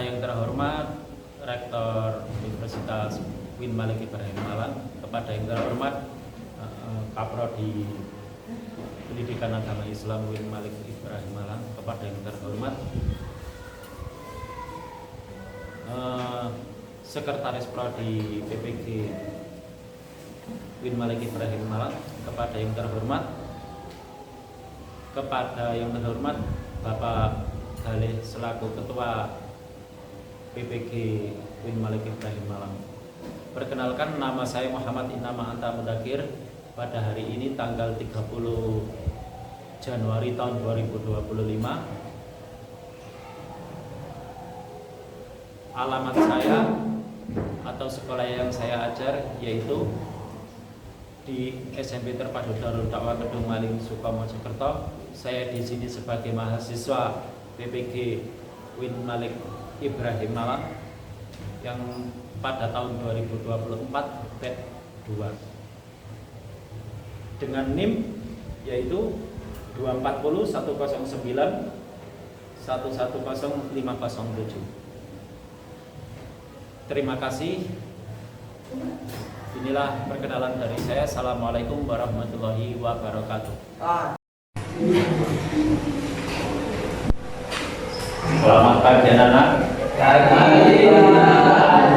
yang terhormat Rektor Universitas Win Malik Ibrahim Malang, kepada yang terhormat Kaprodi Pendidikan Agama Islam Win Malik Ibrahim Malang, kepada yang terhormat Sekretaris Prodi PPG Win Malik Ibrahim Malang, kepada yang terhormat Bapak Halih selaku Ketua PPG Win Malik Ibrahim Malang. Perkenalkan, nama saya Muhammad Inama Anta Mudakir. Pada hari ini tanggal 30 Januari tahun 2025, alamat saya atau sekolah yang saya ajar yaitu di SMP Terpadu Darul Dakwah Kedung Maling Sukomo Mojokerto. Saya di sini sebagai mahasiswa PPG Win Malik Ibrahim Malang yang pada tahun 2024 BED 2 dengan NIM yaitu 240 109 110507. Terima kasih. Inilah perkenalan dari saya. Assalamualaikum warahmatullahi wabarakatuh. Selamat pagi anak-anak.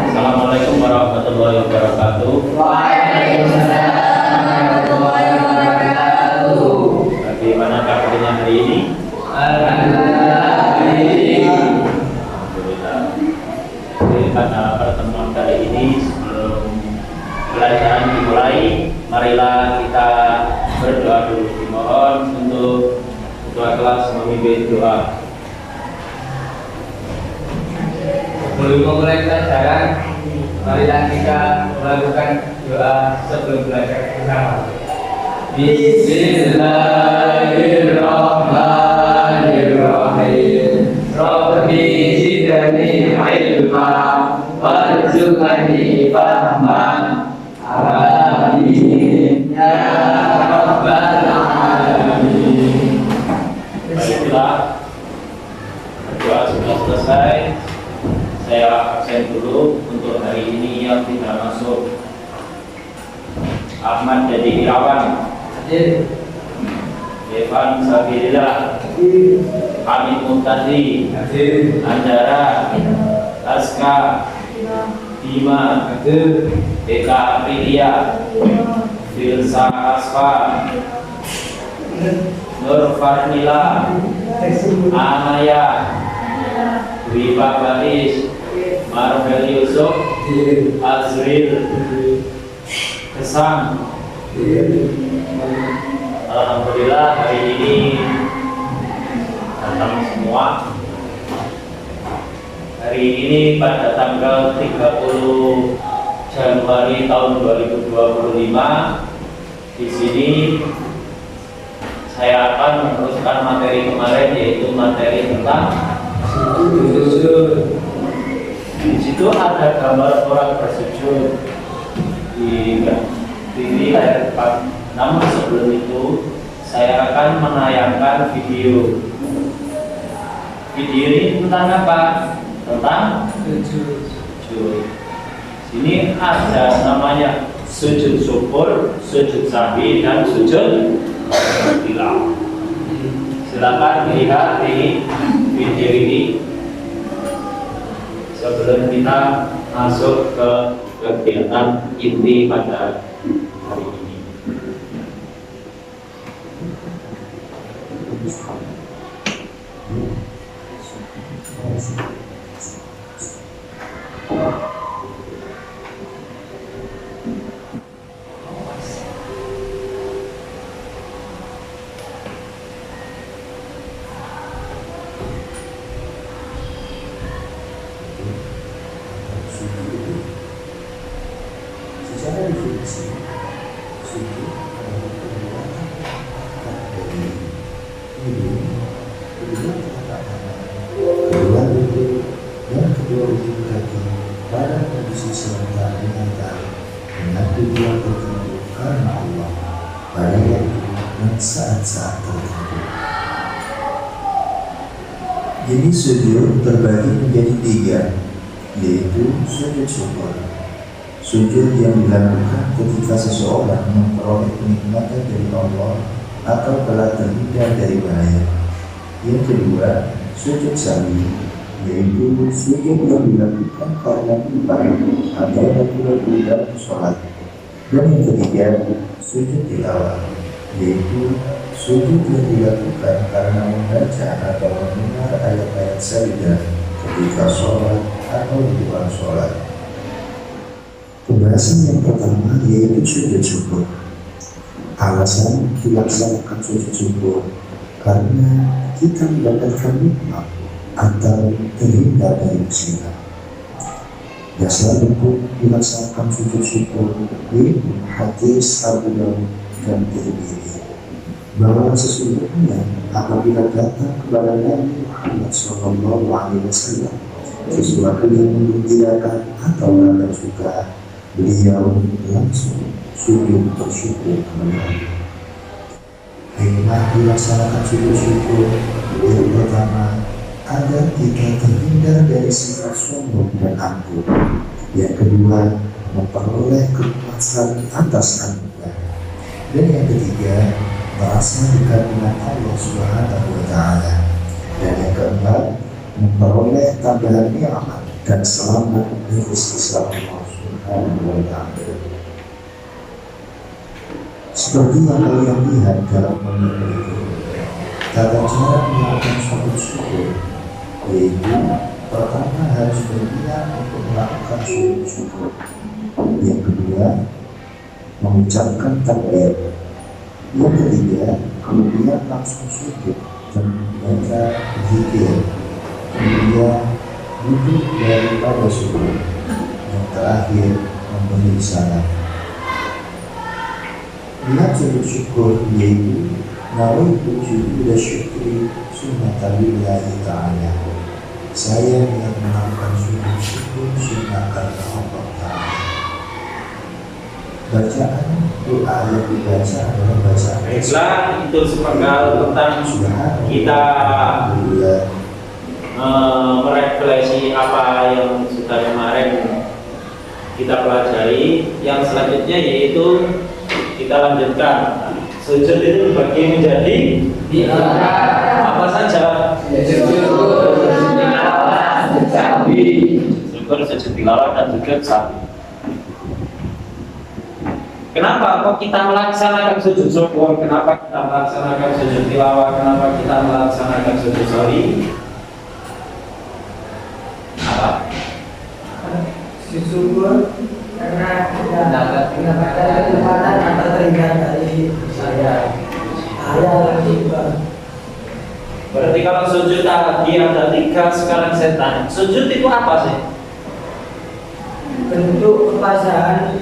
Assalamualaikum warahmatullahi wabarakatuh. Waalaikumsalam warahmatullahi wabarakatuh. Bagaimana kabarnya hari ini? Alhamdulillah. Jadi pada pertemuan kali ini, sebelum pelajaran dimulai, marilah kita berdoa dulu. Dimohon untuk ketua kelas memimpin doa. Sebelum memulai pelajaran, marilah kita melakukan doa sebelum belajar bersama. Bismillahirrahmanirrahim. Rabbi zidni ilma warzuqni fahman. Amin ya rabbal alamin. Baiklah, doa sudah selesai. Saya absen dulu untuk hari ini yang tidak masuk. Ahmad jadi Irawan, Evan Sabilillah, Hamid Muhtadi, Andara, Aska, Bima, Eka Aprilia, Filsa Asfa, Nur Farnila, Anaya, Wiba Baris, Marvel Yusuf, Azril, Kesang. Alhamdulillah hari ini datang semua. Hari ini pada tanggal 30 Januari tahun 2025, di sini saya akan meneruskan materi kemarin, yaitu materi tentang sujud. Di situ ada gambar orang bersujud di layar depan. Namun sebelum itu saya akan menayangkan video. Video ini tentang apa? Tentang sujud. Sini ada namanya sujud syukur, sujud sahwi, dan sujud tilawah. Silakan lihat di video ini sebelum kita masuk ke kegiatan inti pada hari ini. Secara definisi, sujud adalah perbuatan dari ini, kedua telapak tangan, kedua lutut, dan kedua ujung kaki pada posisi serentak dengan tali, dengan tujuan tertentu karena Allah pada waktu dan saat-saat tertentu. Jadi sujud terbagi menjadi 3, yaitu sujud syukur. Sujud yang dilakukan ketika seseorang memperoleh kenikmatan dari Allah atau telah terhindar dari bahaya. Yang kedua, sujud sahwi, yaitu sujud yang dilakukan karena lupa atau ragu-ragu dalam sholat. Dan yang ketiga, sujud tilawah, yaitu sujud yang dilakukan karena membaca atau mendengar ayat-ayat sajdah ketika sholat atau di luar sholat. Pembahasan yang pertama yaitu sujud syukur. Alasan dilaksanakan sujud syukur karena kita mendapatkan nikmat atau terhindar dari musibah. Dasar untuk dilaksanakan sujud syukur yaitu hadis Abu Dawud dan Tirmidzi, bahwa sesungguhnya apabila datang kepada Nabi Muhammad SAW sesuatu yang menggembirakan atau rada suka, beliau langsung sujud bersyukur kepada Allah. Hikmah dilaksanakan sujud syukur yang pertama, agar kita terhindar dari sifat sombong dan angkuh. Yang kedua, memperoleh kepuasan atas anugerah. Dan yang ketiga, merasa dekat dengan Allah Subhanahu wa Ta'ala. Dan yang keempat, memperoleh tambahan nikmat dan selamat dari sisi Allah Subhanahu wa Ta'ala. Seperti yang kalian lihat dalam momen itu, tata cara melakukan sujud syukur yaitu pertama harus berniat untuk melakukan sujud syukur. Yang kedua, mengucapkan takbir. Yang ketiga, kemudian langsung sujud dan membaca zikir. Kemudian duduk daripada sujud. Yang terakhir, memberi salam. Niat sujud syukur yaitu nawaitu sujuda syukri sunnatallahi ta'ala. Saya yang melakukan sujud syukur sunnah karena Allah Ta'ala. Bacaan doa yang dibaca adalah bacaan. Baiklah, itu sepenggal tentang kita merefleksi apa yang sudah kemarin kita pelajari. Yang selanjutnya yaitu kita lanjutkan. Sujud itu dibagi menjadi 3. Apa saja? Syukur, sujud tilawah, dan sujud sahwi. Kenapa kok kita melaksanakan sujud syukur? Kenapa kita melaksanakan sujud tilawah? Kenapa kita melaksanakan sujud sahwi? Apa? Sujud syukur karena kita dapat kesempatan atau terhindar dari saya juga. Berarti kalau sujud tadi ada 3, sekarang saya tanya, sujud itu apa sih? Bentuk kepasrahan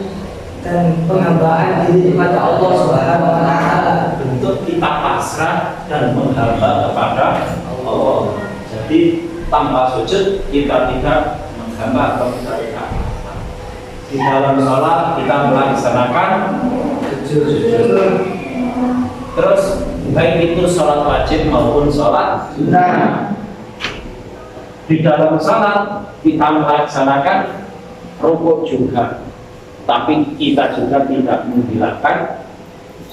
dan penghambaan diri kepada Allah Subhanahu wa Ta'ala. Bentuk kita pasrah dan menghamba kepada Allah. Jadi tanpa sujud kita tidak menghamba atau kita tidak. Di dalam sholat kita melaksanakan sujud. Terus baik itu sholat wajib maupun sholat sunnah. Di dalam sholat kita melaksanakan rukuk juga, tapi kita juga tidak menghilangkan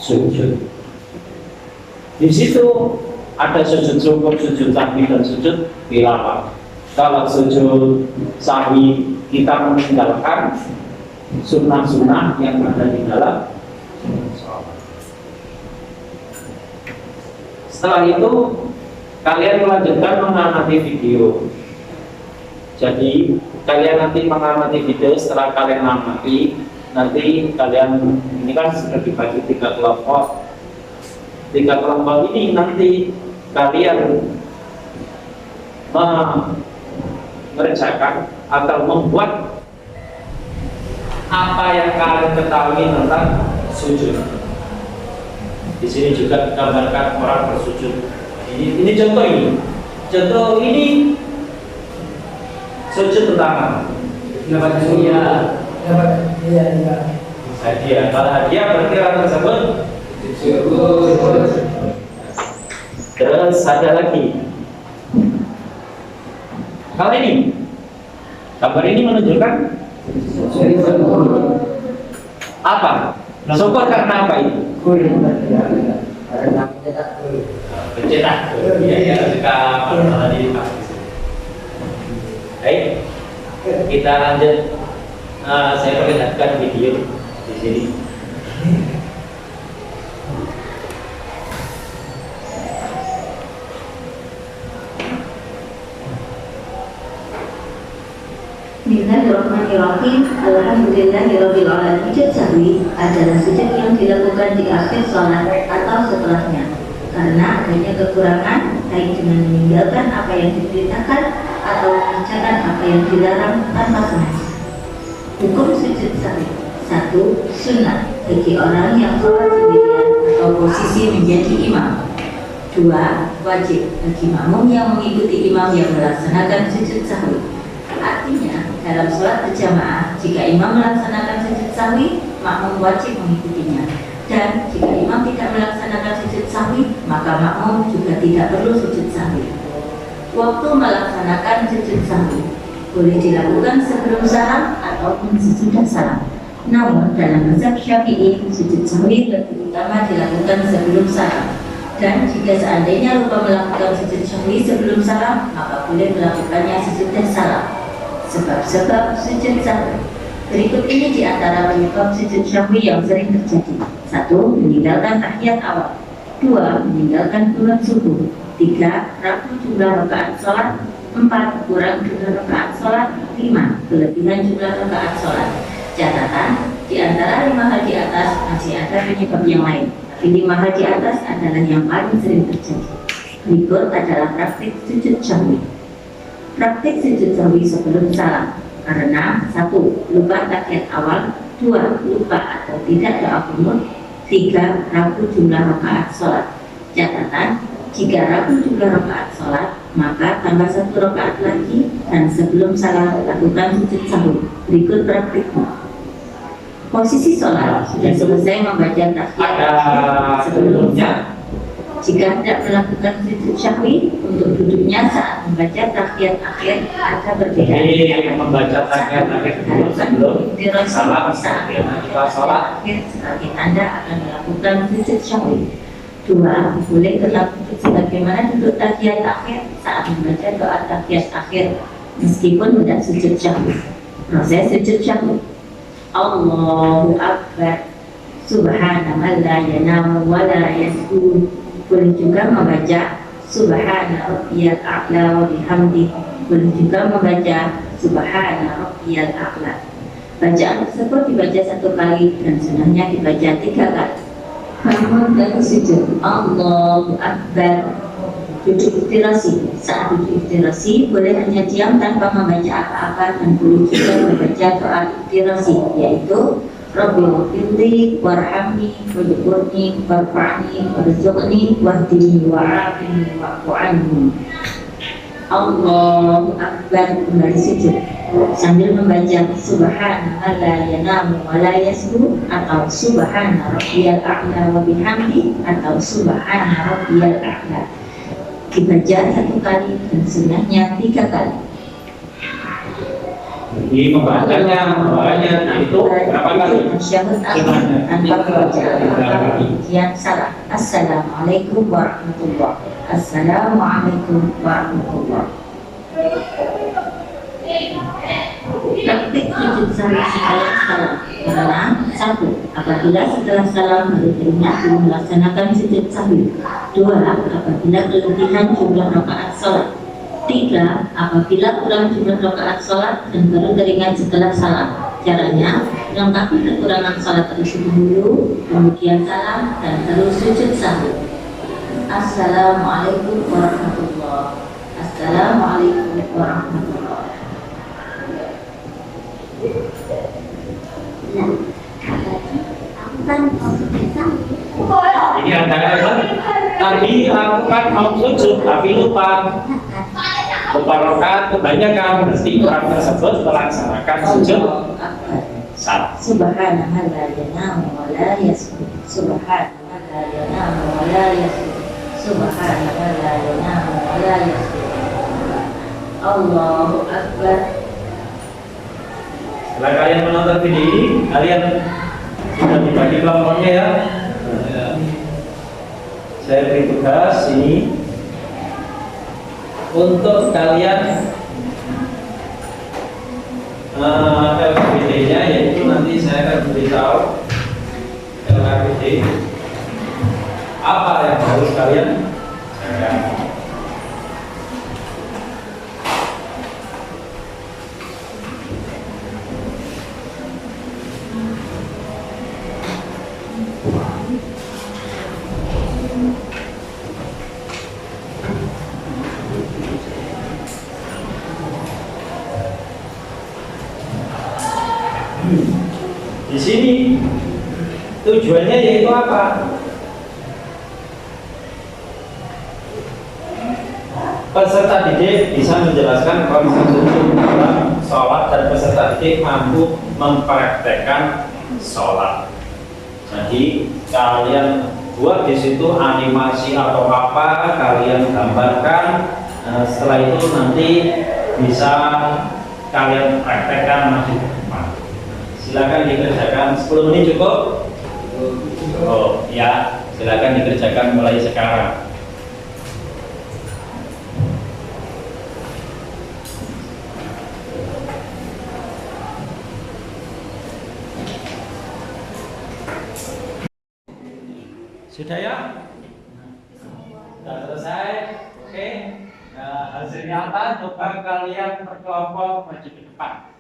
sujud. Di situ ada sujud syukur, sujud sahwi, dan sujud tilawah. Kalau sujud sahwi kita meninggalkan sunnah-sunnah yang ada di dalam sholat. Setelah itu kalian melanjutkan mengamati video. Jadi kalian nanti mengamati video. Setelah kalian amati, nanti kalian ini kan sudah dibagi 3 kelompok. 3 kelompok ini nanti kalian mengerjakan atau membuat apa yang kalian ketahui tentang sujud. Di sini juga digambarkan orang bersujud. Ini contoh ini. Contoh ini sujud tentang dapat hadiah. Dapat hadiah. Hadiah. Kalau hadiah berarti orang tersebut syukur. Terus ada lagi Kalau ini, gambar ini menunjukkan apa? Syukur karena apa itu? Pencetak. Ya, jika masalah di baik, kita lanjut. Saya perlihatkan video di sini. Bismillahirrahmanirrahim. Alhamdulillahirabbil alamin. Sujud sahwi adalah sujud yang dilakukan di akhir sholat atau setelahnya karena adanya kekurangan baik dengan meninggalkan apa yang diperintahkan atau mengerjakan apa yang dilarang tanpa sengaja. Hukum sujud sahwi: 1. Sunnah bagi orang yang sholat sendirian atau posisi menjadi imam. 2. Wajib bagi makmum yang mengikuti imam yang melaksanakan sujud sahwi. Artinya, dalam sholat berjamaah, jika imam melaksanakan sujud sahwi, makmum wajib mengikutinya. Dan jika imam tidak melaksanakan sujud sahwi, maka makmum juga tidak perlu sujud sahwi. Waktu melaksanakan sujud sahwi boleh dilakukan sebelum salam ataupun sesudah salam. Namun dalam mazhab Syafi'i, sujud sahwi lebih utama dilakukan sebelum salam. Dan jika seandainya lupa melakukan sujud sahwi sebelum salam, maka boleh melakukannya sesudah salam. Sebab-sebab sujud sahwi. Berikut ini di antara penyebab sujud sahwi yang sering terjadi. 1. Meninggalkan tahiyat awal. 2. Meninggalkan sholat subuh. 3. Ragu jumlah rakaat sholat. 4. Kurang jumlah rakaat sholat. 5. Kelebihan jumlah rakaat sholat. Catatan, di antara 5 hal di atas masih ada penyebab yang lain. Tapi 5 hal di atas adalah yang paling sering terjadi. Berikut adalah praktik sujud sahwi. Praktik sujud sahwi sebelum salam karena 1. Lupa tahiyat awal. 2. Lupa atau tidak doa qunut. 3. Ragu jumlah rakaat sholat. Catatan, jika ragu jumlah rakaat sholat, maka tambah 1 rakaat lagi dan sebelum salam lakukan sujud sahwi. Berikut praktiknya. Posisi sholat sudah selesai membaca tahiyat sebelumnya. Jika tidak melakukan sujud sahwi, untuk duduknya saat membaca tahiyat akhir ada berbeda. Jadi membaca tahiyat akhir sebelum salam saat kita sholat. akhir sebagai tanda akan melakukan sujud sahwi. 2. Boleh tetap duduk sebagaimana duduk tahiyat akhir saat membaca doa tahiyat akhir meskipun tidak sujud sahwi. Proses sujud sahwi: Allahu Akbar, Subhanallah la yanamu wa la yasjud. Boleh juga membaca Subhana Rabbiyal A'la wa bihamdi. Boleh juga membaca Subhana Rabbiyal A'la. Bacaan tersebut dibaca 1 kali dan sunnahnya dibaca 3 kali. Bangun dari sujud, Allahu Akbar. Duduk iftirasi. Saat duduk iftirasi boleh hanya diam tanpa membaca apa-apa dan boleh juga membaca doa iftirasi, yaitu Rabbi wafirli warhamni wajburni warfa'ni warzuqni wahdini wa'afini wa'fu'anni. Allahu Akbar, kembali sujud sambil membaca Subhanallah la yanamu wa la yasbu atau Subhana Rabbiyal A'la wa bihamdi atau Subhana Rabbiyal A'la. Dibaca 1 kali dan sunnahnya 3 kali. Jadi membacanya itu berapa kali? Masyarakat tanpa membaca apa-apa yang salah. Assalamualaikum warahmatullahi wabarakatuh. Assalamualaikum warahmatullahi wabarakatuh. Praktik sujud sahwi setelah salam karena 1. Apabila setelah salam baru teringat belum melaksanakan sujud sahwi. 2. Apabila kelebihan jumlah rakaat sholat. 3. Apabila kurang jumlah rakaat sholat dan baru teringat setelah salam. Caranya, melengkapi kekurangan sholat terlebih dahulu, kemudian salam dan terus sujud sahwi. Assalamualaikum warahmatullahi wabarakatuh. Assalamualaikum warahmatullahi Ini antara tadi lakukan mau sujud tapi lupa rakaat kebanyakan, mesti orang tersebut melaksanakan sujud salah. Subhanallah la yanamu wa la yasjud. Subhanallah la yanamu wa la yasjud. Subhanallah la yanamu wa la yasjud. Allahu Akbar. Setelah kalian menonton video ini, kalian sudah dibagi kelompoknya ya. Saya beri tugas ini untuk kalian LKPD-nya, yaitu nanti saya akan beritahu LKPD apa yang harus kalian jaga. Di sini tujuannya yaitu apa? Peserta didik bisa menjelaskan konsep sujud dalam sholat dan peserta didik mampu mempraktekkan sholat. Jadi kalian buat di situ animasi atau apa kalian gambarkan. Setelah itu nanti bisa kalian praktekkan masih depan. Silakan dikerjakan 10 menit cukup? Oh ya, silakan dikerjakan mulai sekarang. Sudah ya? Sudah selesai? Oke. Nah, hasilnya apa? Coba kalian berkelompok maju ke depan.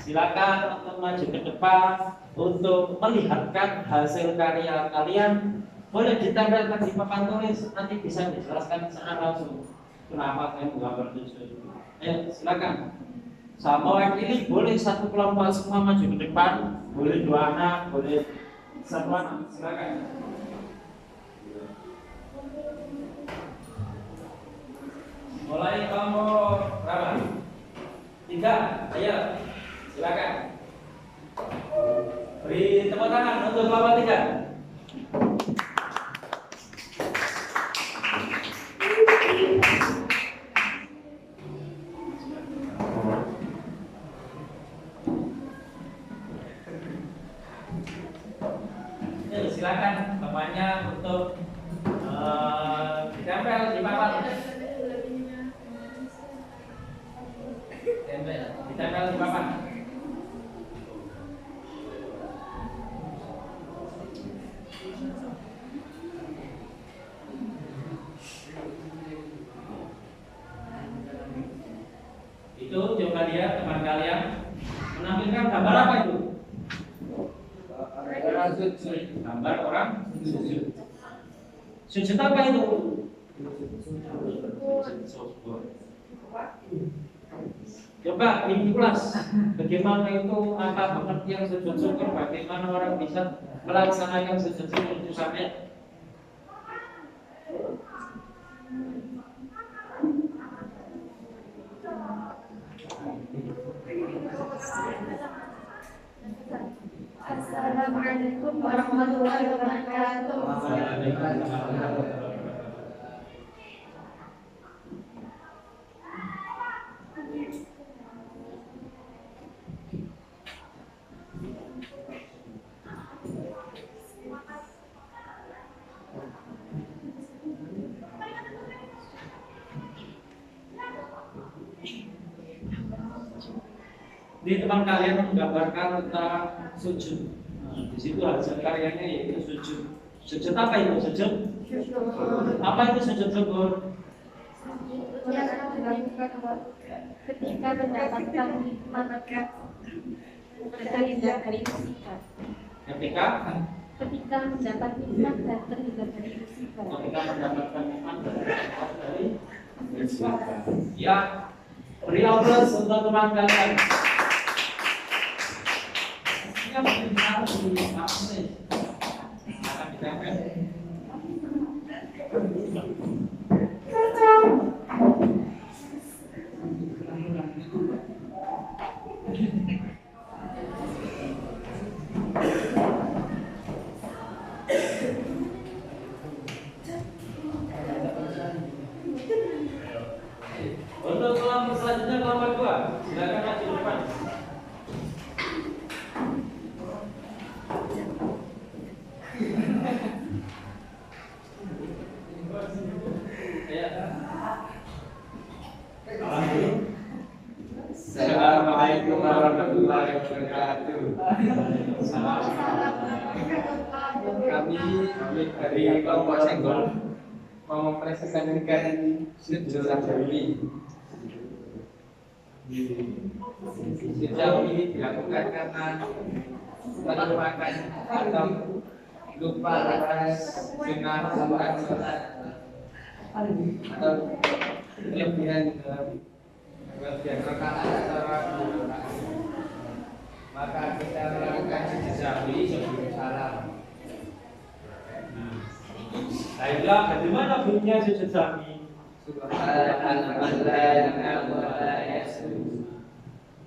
Silakan untuk maju ke depan untuk melihatkan hasil karya kalian. Boleh ditempelkan di papan tulis, nanti bisa dijelaskan secara langsung kenapa saya menggambar tujuh. Ayo silakan. Sama wakili boleh satu kelompok semua maju ke depan, boleh 2 anak, boleh 1 anak. Silakan. Mulai kelompok berapa? 3. Ayo. Silakan. Beri tepuk tangan untuk kelompok 3. Silakan temannya untuk ditempel di papan. Ditempel di papan. Itu coba lihat teman kalian menampilkan gambar apa itu? Gambar orang sujud. Sujud apa itu? Coba diulas bagaimana itu, apa pengertian sujud syukur, bagaimana orang bisa melaksanakan sujud syukur itu sampai. Assalamualaikum warahmatullahi wabarakatuh. Di teman kalian menggambarkan tentang sujud. Di situ hasil karyanya yaitu sujud. Sujud apa itu sujud? Apa itu sujud syukur? Ketika mendapatkan nikmat terhindar dari musibah. Ketika mendapat nikmat dan terhindar dari musibah. Ketika mendapatkan nikmat dari musibah. Ya, beri aplaus untuk teman kalian. Yang benar di akan ditempel. Untuk di depan. Assalamualaikum warahmatullahi wabarakatuh. Kami dari kelompok Senggol mau mempresentasikan sujud sahwi. Sujud sahwi ini dilakukan karena melupakan atau lupa atas sunnah sholat atau kelebihan dalam bagian rakaat atau rakaat, maka kita melakukan sujud sahwi sebelum salam. Baiklah, bagaimana bunyinya sujud sahwi?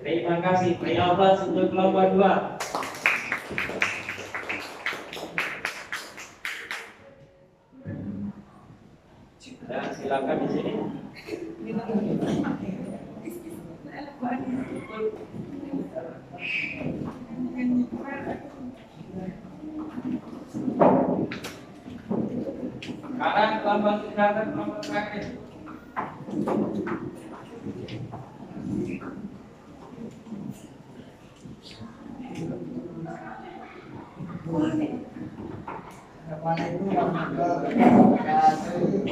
Terima kasih. Beri aplaus untuk kelompok 2. Dan silakan di sini. Kanan kelompok terakhir.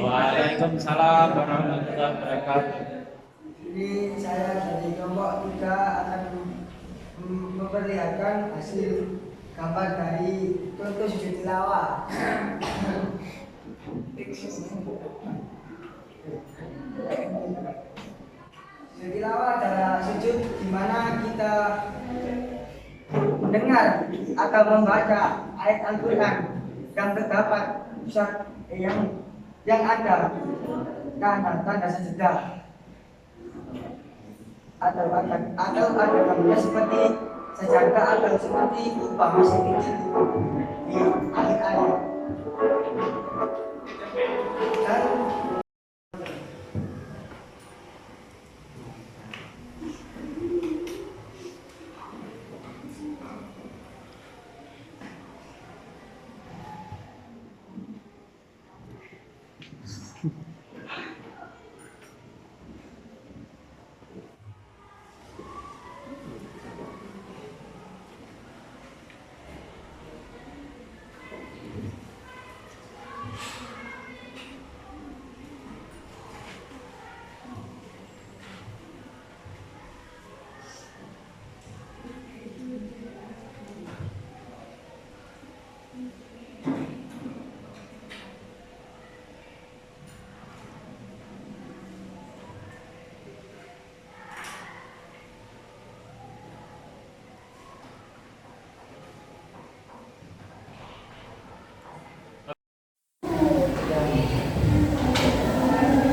Waalaikumsalam warahmatullahi wabarakatuh. Ini saya dari kelompok 3 akan memperlihatkan hasil gambar dari contoh sujud tilawah. Sujud tilawah adalah sujud di mana kita mendengar atau membaca ayat Al-Quran yang terdapat yang ada tanda sejadah atau ada gambarnya seperti sejadah atau seperti upah masih kecil di akhir ayat. Dan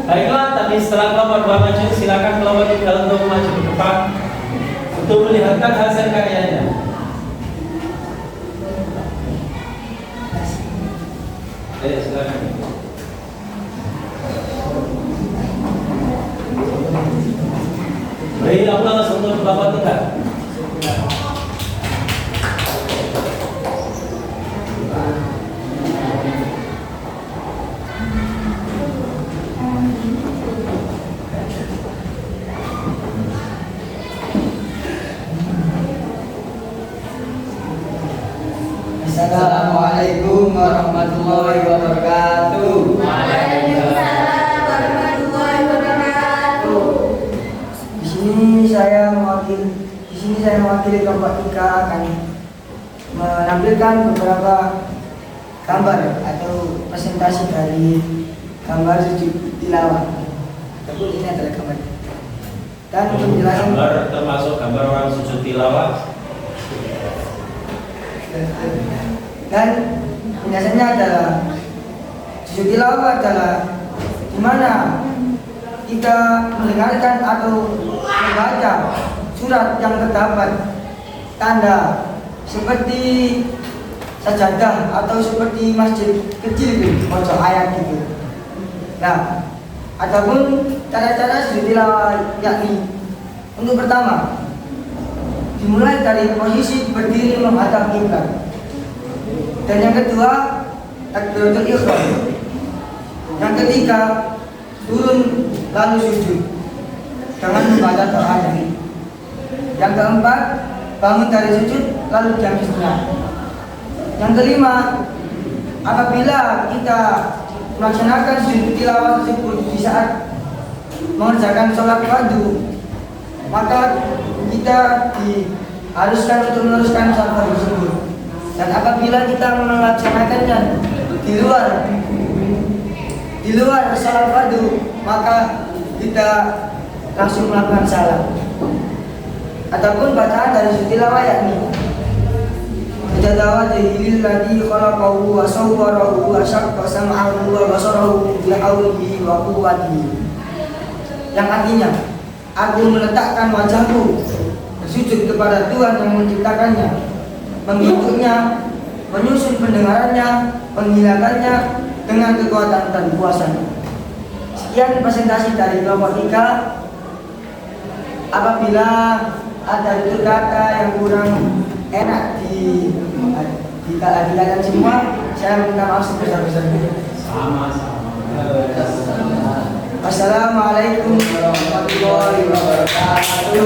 Baiklah, tadi setelah kelompok 2 maju, silakan kelompok 3 untuk maju ke depan untuk melihatkan hasil karyanya. Ayo silakan. Beri aplaus untuk kelompok 3. Assalamualaikum warahmatullahi wabarakatuh. Waalaikumsalam warahmatullahi wabarakatuh. Di sini saya mewakili kelompok 3 akan menampilkan beberapa gambar atau presentasi dari gambar sujud tilawah. Tersebut ini adalah gambar. Dan penjelasan Gambar termasuk gambar orang sujud tilawah. dan penjelasannya adalah sujud tilawah adalah di mana kita mendengarkan atau membaca surat yang terdapat tanda seperti sajadah atau seperti masjid kecil itu pojok ayat gitu. Nah, adapun cara-cara sujud tilawah yakni untuk pertama dimulai dari posisi berdiri menghadap kiblat. Dan yang kedua, takbiratul ihram. Yang ketiga, turun lalu sujud dengan membaca doanya. Yang keempat, bangun dari sujud lalu diam sejenak. Yang kelima, apabila kita melaksanakan sujud tilawah tersebut di saat mengerjakan sholat fardu, maka kita diharuskan untuk meneruskan sholat fardu tersebut. Dan apabila kita melaksanakannya di luar sholat fardu, maka kita langsung melakukan salat. Ataupun bacaan dari sujud tilawah yakni Jadawatihi alladhi khalaqahu wa sawwarahu wa syaqqa sam'ahu wa basarahu bi hawlihi wa quwwatihi. Yang artinya, aku meletakkan wajahku bersujud kepada Tuhan yang menciptakannya, membentuknya, menyusun pendengarannya, menghilangkannya dengan kekuatan dan kuasanya. Sekian presentasi dari kelompok 3. Apabila ada tutur kata yang kurang enak di kalian semua, saya minta maaf sebesar-besarnya. Sama-sama. Assalamualaikum warahmatullahi wabarakatuh.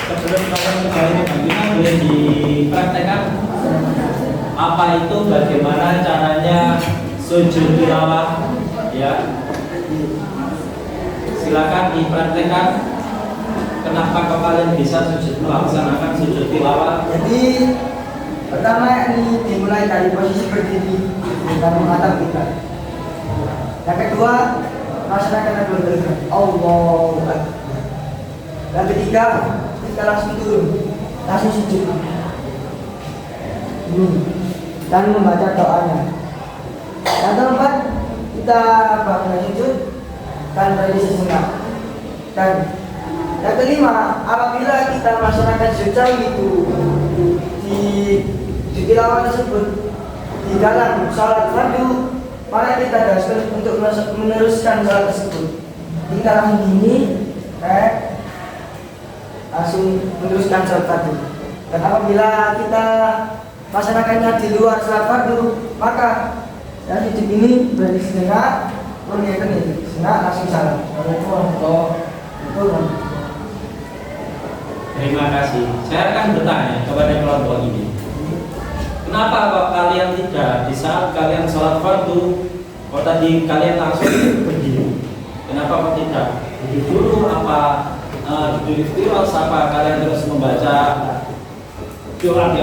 Sebelum kalian kembali kita boleh dipraktekkan apa itu, bagaimana caranya sujud tilawah, ya. Silakan dipraktekkan. Kenapa kalian bisa melaksanakan sujud tilawah? Jadi pertama ini dimulai dari posisi berdiri dan menghadap kita. Yang kedua, melaksanakan takbiratul Allahu Akbar. Yang ketiga, kita langsung turun, langsung sujud dan membaca doanya. Yang keempat, kita bangun sujud dan berdiri sejenak. Dan yang kelima, apabila kita melaksanakan sujud itu di tilawah tersebut di dalam sholat fardu, maka kita harus untuk meneruskan sholat tersebut. Kita langsung gini, langsung meneruskan sholat fardu. Dan apabila kita melaksanakannya di luar sholat fardu, maka dari sujud ini berdiri sejenak, kemudian sejenak langsung salam. Terima kasih. Saya akan bertanya kepada kelompok ini. Kenapa kok kalian tidak di saat kalian sholat fardu, kok tadi kalian langsung berdiri? Kenapa kok tidak berdiri dulu? Apa duduk ikhtiros? Apa kalian terus membaca doa di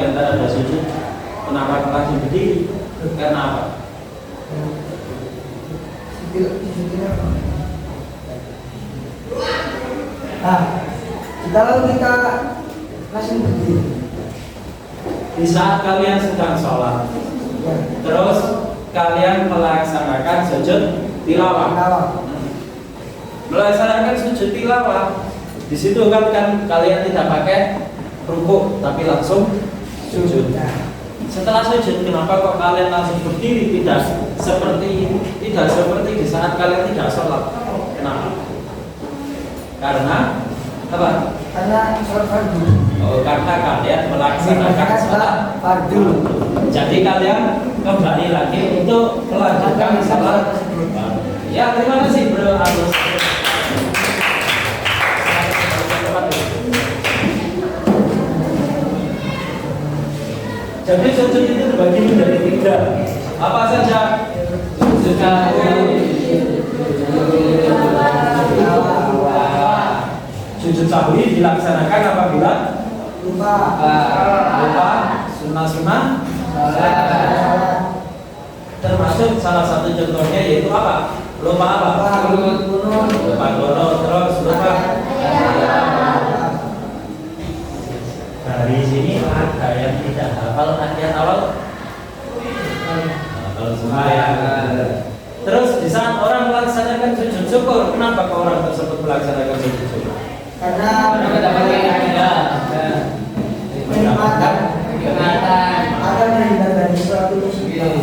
antara sujud? Kenapa kok langsung berdiri? Karena apa? Kalau kita langsung berdiri di saat kalian sedang sholat, terus kalian melaksanakan sujud tilawah. Melaksanakan sujud tilawah, di situ kan kalian tidak pakai rukuk, tapi langsung sujud. Setelah sujud, kenapa kok kalian langsung berdiri? Tidak seperti di saat kalian tidak sholat. Kenapa? Karena apa? Karena sholat fardu. Oh, karena kalian melaksanakan sholat fardu. Jadi kalian kembali lagi untuk melanjutkan sholat. Ya, terima kasih Bro Agus. Jadi sujud itu terbagi menjadi 3. Apa saja? Sujud sujud sahwi dilaksanakan apabila lupa sunnah-sunnah, termasuk salah satu contohnya yaitu apa? Lupa apa? Lupa kunut, terus lupa. Dari sini ada yang tidak hafal ayat awal. Kalau semua ya. Terus di saat orang melaksanakan sujud syukur, kenapa kok orang tersebut melaksanakan sujud syukur? Karena menikmatan agar menghindar dari suatu musibah.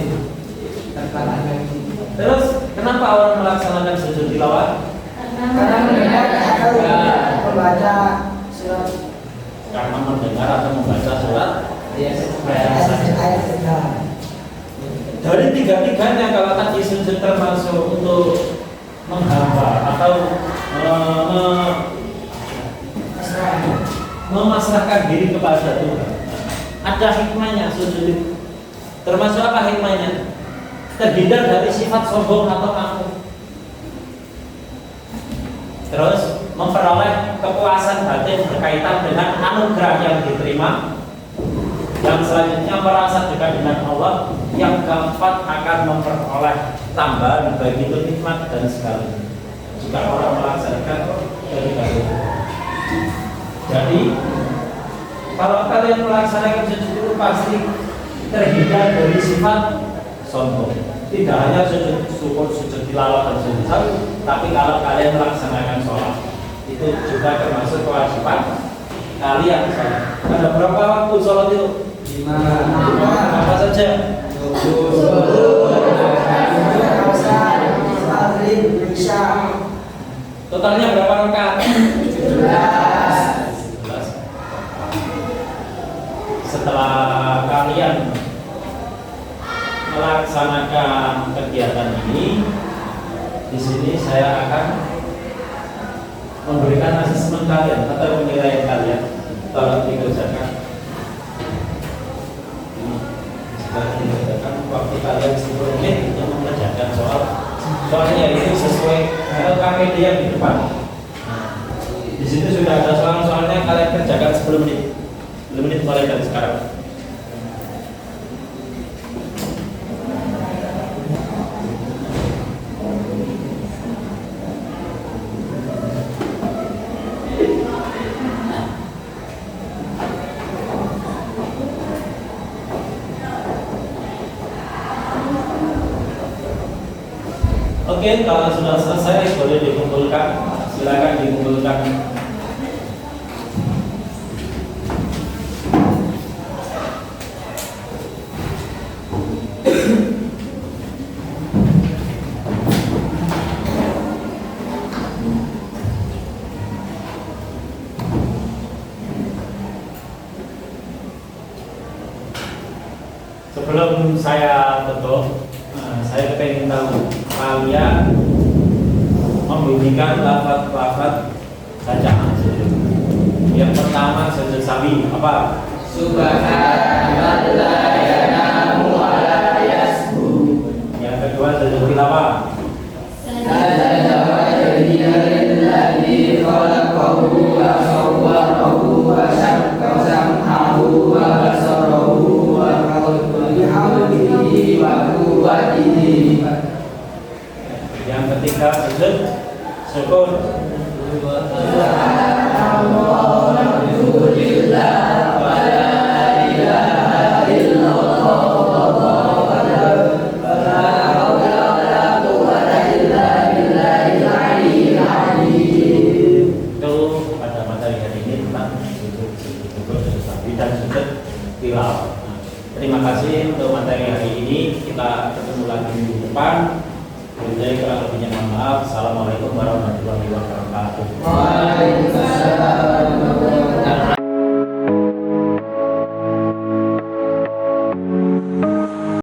Terus kenapa orang melaksanakan sujud tilawah? Karena mendengar atau membaca surat Karena mendengar atau membaca surat ayat sedang. dari tiga-tiganya, kalau tadi sujud termasuk untuk menghamba atau memasrahkan diri kepada Tuhan, ada hikmahnya sujud itu. Termasuk apa hikmahnya? Terhindar dari sifat sombong atau angkuh. Terus memperoleh kepuasan batin berkaitan dengan anugerah yang diterima. Yang selanjutnya merasa dekat dengan Allah, yang keempat akan memperoleh tambahan baik itu nikmat dan segalanya jika orang melaksanakan ketika itu. Jadi kalau kalian melaksanakan sujud itu pasti terhindar dari sifat sombong. Tidak hanya sujud syukur, sujud tilawah dan sujud sawi, tapi kalau kalian melaksanakan sholat itu juga termasuk kewajiban kalian. Ada berapa waktu sholat itu? 5. Apa saja? Totalnya berapa rakaat? 17. Setelah kalian melaksanakan kegiatan ini, di sini saya akan memberikan asesmen kalian atau penilaian kalian. Tolong dikerjakan. Dikerjakan waktu kalian 10 menit untuk mengerjakan soalnya itu sesuai LKPD yang di depan. Di situ sudah ada soalnya kalian kerjakan 10 menit. 10 menit mulai dari sekarang. Oke, kalau sudah selesai boleh dikumpulkan. Silakan dikumpulkan. Sebelum saya tutup, saya ingin tahu kalian membunyikan lafaz-lafaz bacaan sujud. Yang pertama sujud sawi apa? Subhanallah yanamu ala yasbu. Yang kedua sujud tilawah. Alladzi khalaqahu wa sawwarahu wa syaqqa sam'ahu wa basarahu wa bihamdihi wa quwwatihi. Yang ketiga sujud syukur. Alhamdulillah wa la ilaha illallah wallahu akbar. La haula wa la quwwata illa billahil aliyyil azim. Itu pada materi hari ini tentang sujud syukur, sujud sawi dan sujud tilawah. Terima kasih untuk materi hari ini. Kita ketemu lagi minggu depan. Jadi kurang lebihnya mohon maaf. Assalamualaikum warahmatullahi wabarakatuh. Waalaikumsalam.